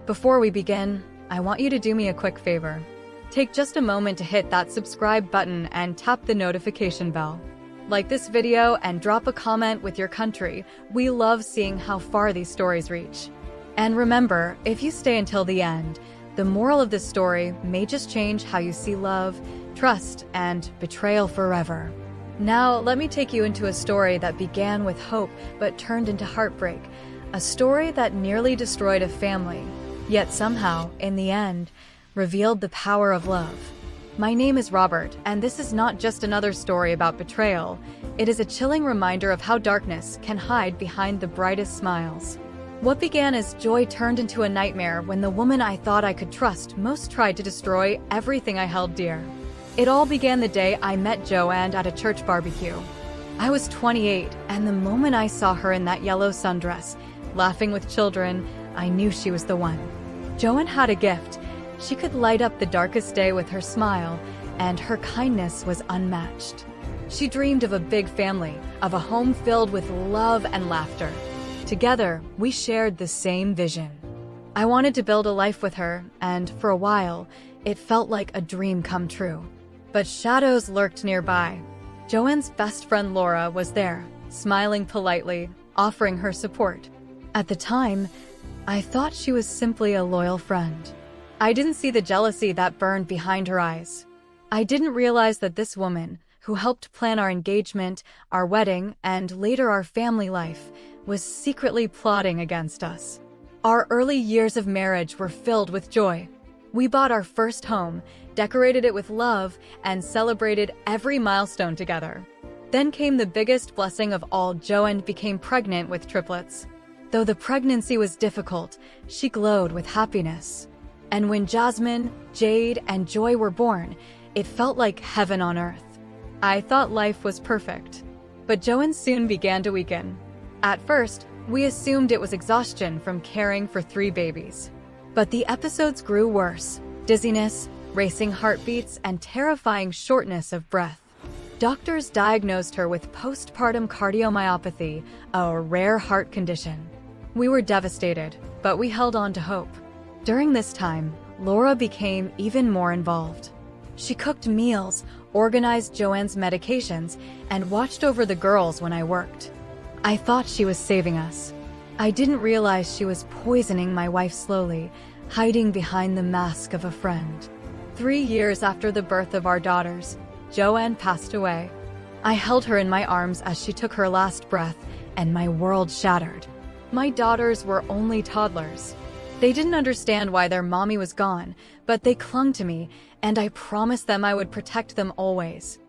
Before we begin, I want you to do me a quick favor. Take just a moment to hit that subscribe button and tap the notification bell. Like this video and drop a comment with your country. We love seeing how far these stories reach. And remember, if you stay until the end, the moral of this story may just change how you see love, trust, and betrayal forever. Now, let me take you into a story that began with hope but turned into heartbreak. A story that nearly destroyed a family, yet somehow, in the end, revealed the power of love. My name is Robert, and this is not just another story about betrayal. It is a chilling reminder of how darkness can hide behind the brightest smiles. What began as joy turned into a nightmare when the woman I thought I could trust most tried to destroy everything I held dear. It all began the day I met Joanne at a church barbecue. I was 28, and the moment I saw her in that yellow sundress, laughing with children, I knew she was the one. Joanne had a gift. She could light up the darkest day with her smile, and her kindness was unmatched. She dreamed of a big family, of a home filled with love and laughter. Together, we shared the same vision. I wanted to build a life with her, and for a while, it felt like a dream come true. But shadows lurked nearby. Joanne's best friend Laura was there, smiling politely, offering her support. At the time, I thought she was simply a loyal friend. I didn't see the jealousy that burned behind her eyes. I didn't realize that this woman, who helped plan our engagement, our wedding, and later our family life, was secretly plotting against us. Our early years of marriage were filled with joy. We bought our first home, decorated it with love, and celebrated every milestone together. Then came the biggest blessing of all. Joanne became pregnant with triplets. Though the pregnancy was difficult, she glowed with happiness. And when Jasmine, Jade, and Joy were born, it felt like heaven on earth. I thought life was perfect. But Joanne soon began to weaken. At first, we assumed it was exhaustion from caring for 3 babies. But the episodes grew worse: dizziness, racing heartbeats, and terrifying shortness of breath. Doctors diagnosed her with postpartum cardiomyopathy, a rare heart condition. We were devastated, but we held on to hope. During this time, Laura became even more involved. She cooked meals, organized Joanne's medications, and watched over the girls when I worked. I thought she was saving us. I didn't realize she was poisoning my wife slowly, hiding behind the mask of a friend. 3 years after the birth of our daughters, Joanne passed away. I held her in my arms as she took her last breath, and my world shattered. My daughters were only toddlers. They didn't understand why their mommy was gone, but they clung to me, and I promised them I would protect them always.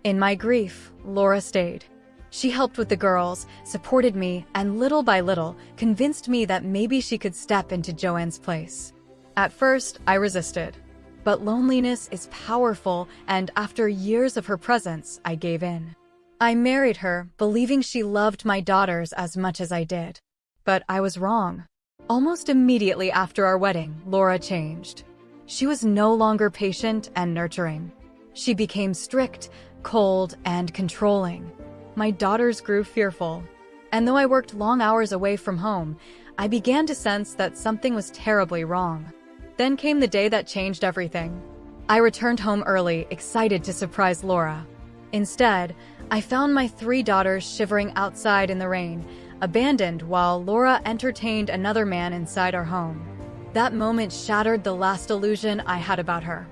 In my grief, Laura stayed. She helped with the girls, supported me, and little by little, convinced me that maybe she could step into Joanne's place. At first, I resisted. But loneliness is powerful, and after years of her presence, I gave in. I married her, believing she loved my daughters as much as I did. But I was wrong. Almost immediately after our wedding, Laura changed. She was no longer patient and nurturing. She became strict, cold, and controlling. My daughters grew fearful. And though I worked long hours away from home, I began to sense that something was terribly wrong. Then came the day that changed everything. I returned home early, excited to surprise Laura. Instead, I found my 3 daughters shivering outside in the rain, abandoned while Laura entertained another man inside our home. That moment shattered the last illusion I had about her.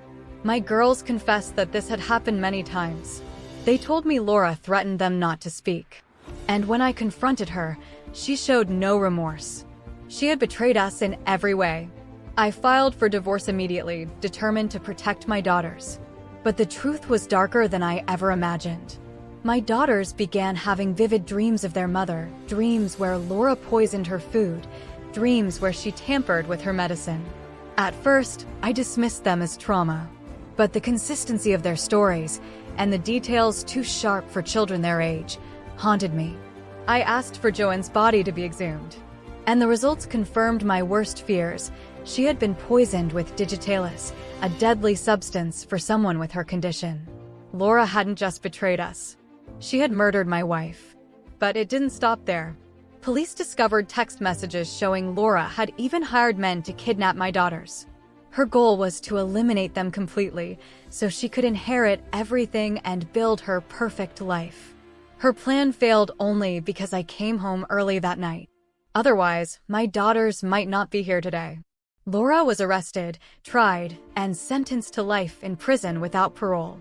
My girls confessed that this had happened many times. They told me Laura threatened them not to speak. And when I confronted her, she showed no remorse. She had betrayed us in every way. I filed for divorce immediately, determined to protect my daughters. But the truth was darker than I ever imagined. My daughters began having vivid dreams of their mother, dreams where Laura poisoned her food, dreams where she tampered with her medicine. At first, I dismissed them as trauma. But the consistency of their stories, and the details too sharp for children their age, haunted me. I asked for Joanne's body to be exhumed. And the results confirmed my worst fears. She had been poisoned with digitalis, a deadly substance for someone with her condition. Laura hadn't just betrayed us. She had murdered my wife. But it didn't stop there. Police discovered text messages showing Laura had even hired men to kidnap my daughters. Her goal was to eliminate them completely, so she could inherit everything and build her perfect life. Her plan failed only because I came home early that night. Otherwise, my daughters might not be here today. Laura was arrested, tried, and sentenced to life in prison without parole.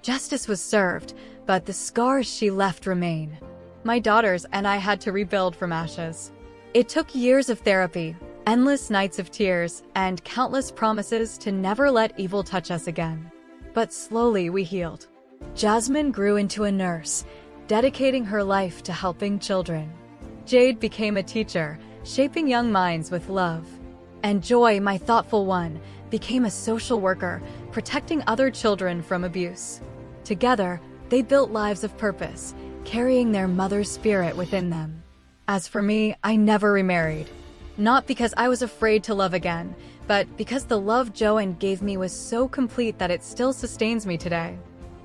Justice was served, but the scars she left remain. My daughters and I had to rebuild from ashes. It took years of therapy, endless nights of tears, and countless promises to never let evil touch us again. But slowly we healed. Jasmine grew into a nurse, dedicating her life to helping children. Jade became a teacher, shaping young minds with love. And Joy, my thoughtful one, became a social worker, protecting other children from abuse. Together, they built lives of purpose, carrying their mother's spirit within them. As for me, I never remarried. Not because I was afraid to love again, but because the love Joanne gave me was so complete that it still sustains me today.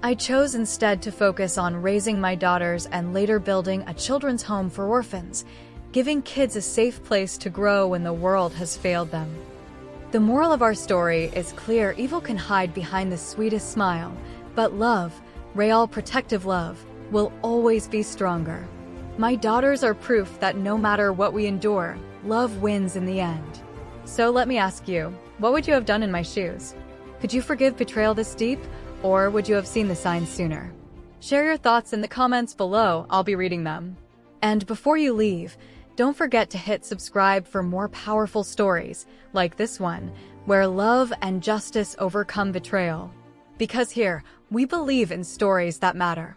I chose instead to focus on raising my daughters and later building a children's home for orphans, giving kids a safe place to grow when the world has failed them. The moral of our story is clear: evil can hide behind the sweetest smile, but love, real protective love, will always be stronger. My daughters are proof that no matter what we endure, love wins in the end. So let me ask you, what would you have done in my shoes? Could you forgive betrayal this deep, or would you have seen the signs sooner? Share your thoughts in the comments below, I'll be reading them. And before you leave, don't forget to hit subscribe for more powerful stories, like this one, where love and justice overcome betrayal. Because here, we believe in stories that matter.